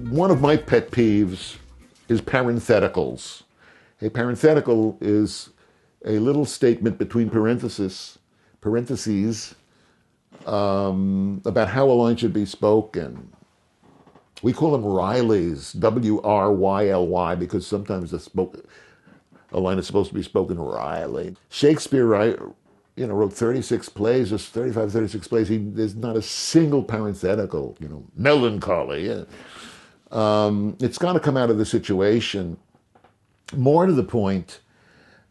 One of my pet peeves is parentheticals. A parenthetical is a little statement between parentheses about how a line should be spoken. We call them Ryleys, W-R-Y-L-Y, because sometimes a line is supposed to be spoken wryly. Shakespeare, wrote 36 plays, just 35, 36 plays. There's not a single parenthetical, melancholy. Yeah. It's got to come out of the situation. More to the point,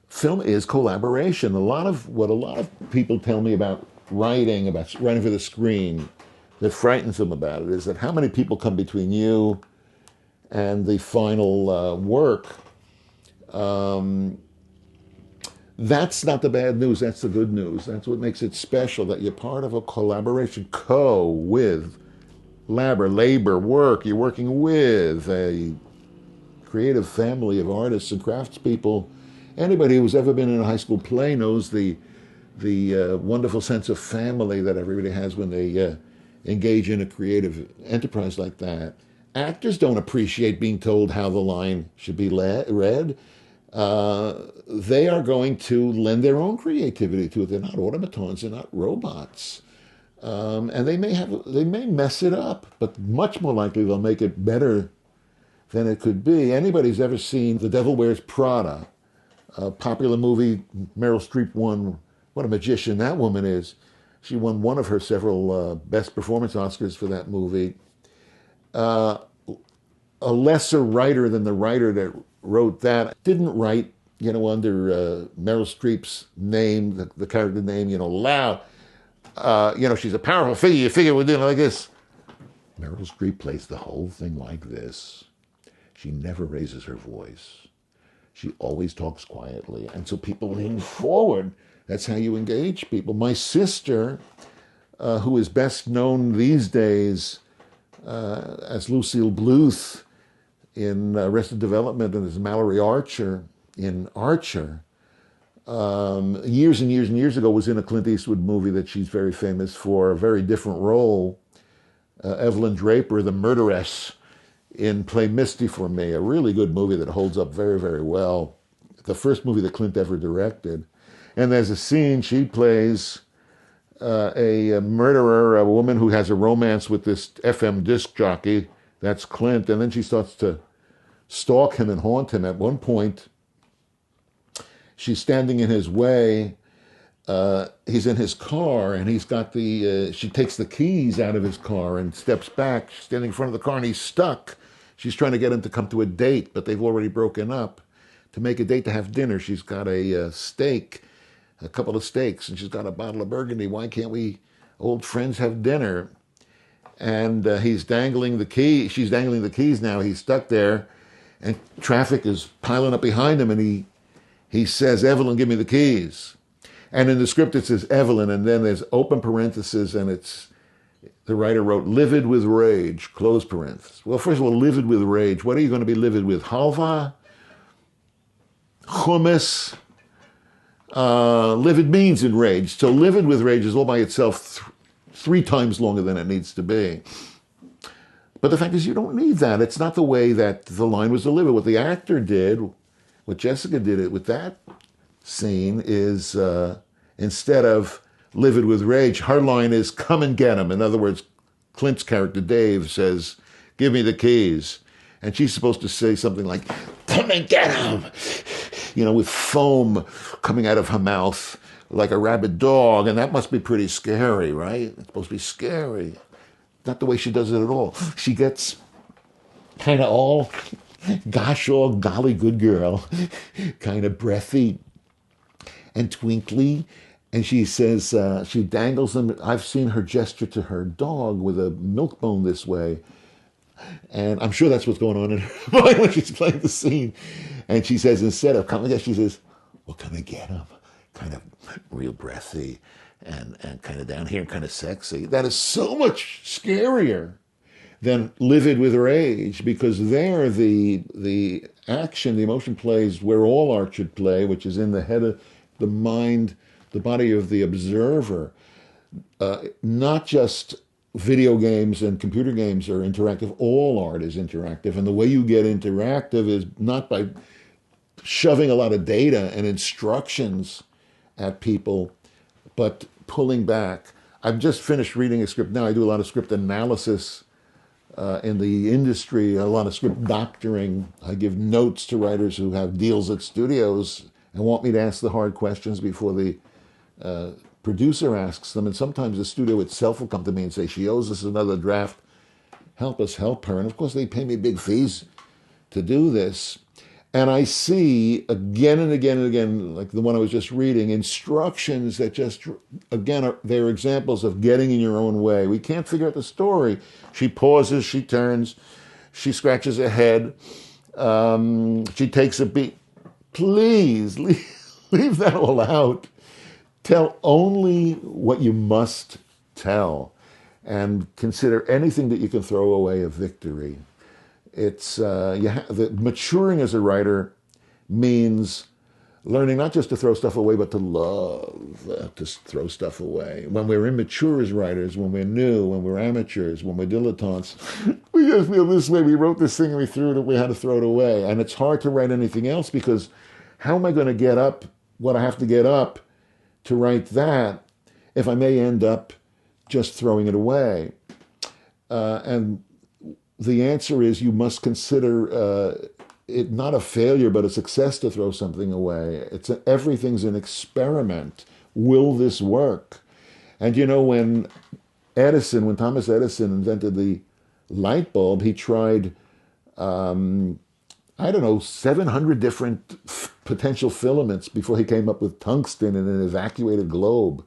film is collaboration. What a lot of people tell me about writing for the screen that frightens them about it is that how many people come between you and the final work. That's not the bad news, that's the good news. That's what makes it special, that you're part of a collaboration, with labor, work. You're working with a creative family of artists and craftspeople. Anybody who's ever been in a high school play knows the wonderful sense of family that everybody has when they engage in a creative enterprise like that. Actors don't appreciate being told how the line should be read. They are going to lend their own creativity to it. They're not automatons, they're not robots. And they may mess it up, but much more likely they'll make it better than it could be. Anybody who's ever seen The Devil Wears Prada, a popular movie, Meryl Streep won, what a magician that woman is. She won one of her several Best Performance Oscars for that movie. A lesser writer than the writer that wrote that didn't write, under Meryl Streep's name, the character name, loud. She's a powerful figure. You figure we're doing like this. Meryl Streep plays the whole thing like this. She never raises her voice. She always talks quietly. And so people lean forward. That's how you engage people. My sister, who is best known these days as Lucille Bluth in Arrested Development and as Mallory Archer in Archer, years and years and years ago was in a Clint Eastwood movie that she's very famous for, a very different role. Evelyn Draper, the murderess, in Play Misty for Me, a really good movie that holds up very, very well. The first movie that Clint ever directed. And there's a scene, she plays a murderer, a woman who has a romance with this FM disc jockey, that's Clint, and then she starts to stalk him and haunt him. At one point, she's standing in his way. He's in his car, and he's got she takes the keys out of his car and steps back. She's standing in front of the car, and he's stuck. She's trying to get him to come to a date, but they've already broken up. To make a date to have dinner, she's got a couple of steaks, and she's got a bottle of Burgundy. Why can't we, old friends, have dinner? And he's dangling the key. She's dangling the keys now. He's stuck there, and traffic is piling up behind him, and he says, "Evelyn, give me the keys." And in the script it says Evelyn, and then there's open parentheses, and the writer wrote livid with rage, close parenthesis. Well, first of all, livid with rage. What are you going to be livid with? Halva? Hummus? Livid means enraged. So livid with rage is all by itself 3 times longer than it needs to be. But the fact is, you don't need that. It's not the way that the line was delivered. What the actor did, what Jessica did with that scene is, instead of livid with rage, her line is, come and get him. In other words, Clint's character, Dave, says, give me the keys. And she's supposed to say something like, come and get him, with foam coming out of her mouth like a rabid dog. And that must be pretty scary, right? It's supposed to be scary. Not the way she does it at all. She gets kind of all, gosh, all golly good girl, kind of breathy and twinkly. And she says, she dangles them. I've seen her gesture to her dog with a milk bone this way. And I'm sure that's what's going on in her mind when she's playing the scene. And she says, instead of coming, she says, well, come and get him. Kind of real breathy and kind of down here and kind of sexy. That is so much scarier then livid with rage, because there the action, the emotion plays where all art should play, which is in the head of the mind, the body of the observer. Not just video games and computer games are interactive, all art is interactive. And the way you get interactive is not by shoving a lot of data and instructions at people, but pulling back. I've just finished reading a script now. I do a lot of script analysis in the industry, a lot of script doctoring. I give notes to writers who have deals at studios and want me to ask the hard questions before the producer asks them. And sometimes the studio itself will come to me and say, she owes us another draft. Help us help her. And of course, they pay me big fees to do this. And I see again and again and again, like the one I was just reading, instructions that just, again, they're examples of getting in your own way. We can't figure out the story. She pauses, she turns, she scratches her head, she takes a beat. Please leave that all out. Tell only what you must tell, and consider anything that you can throw away a victory. It's maturing as a writer means learning not just to throw stuff away, but to love to throw stuff away. When we're immature as writers, when we're new, when we're amateurs, when we're dilettantes, we just feel this way. We wrote this thing and we threw it. We had to throw it away, and it's hard to write anything else, because how am I going to get up what I have to get up to write that if I may end up just throwing it away? And the answer is you must consider it not a failure, but a success to throw something away. Everything's an experiment. Will this work? And you know, when Thomas Edison invented the light bulb, he tried, 700 different potential filaments before he came up with tungsten in an evacuated globe.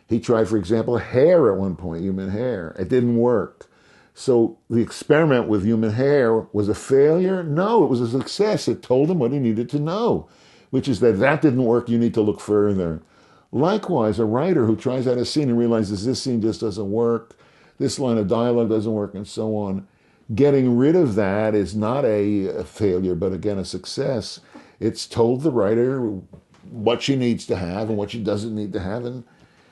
He tried, for example, hair at one point, human hair. It didn't work. So the experiment with human hair was a failure? No, it was a success. It told him what he needed to know, which is that didn't work, you need to look further. Likewise, a writer who tries out a scene and realizes this scene just doesn't work, this line of dialogue doesn't work, and so on. Getting rid of that is not a failure, but again, a success. It's told the writer what she needs to have and what she doesn't need to have, and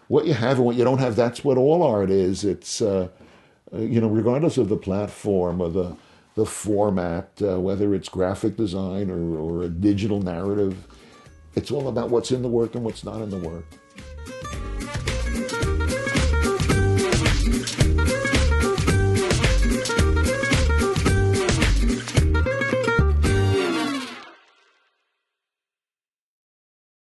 what you have and what you don't have. That's what all art is. It's regardless of the platform or the format, whether it's graphic design or a digital narrative, it's all about what's in the work and what's not in the work.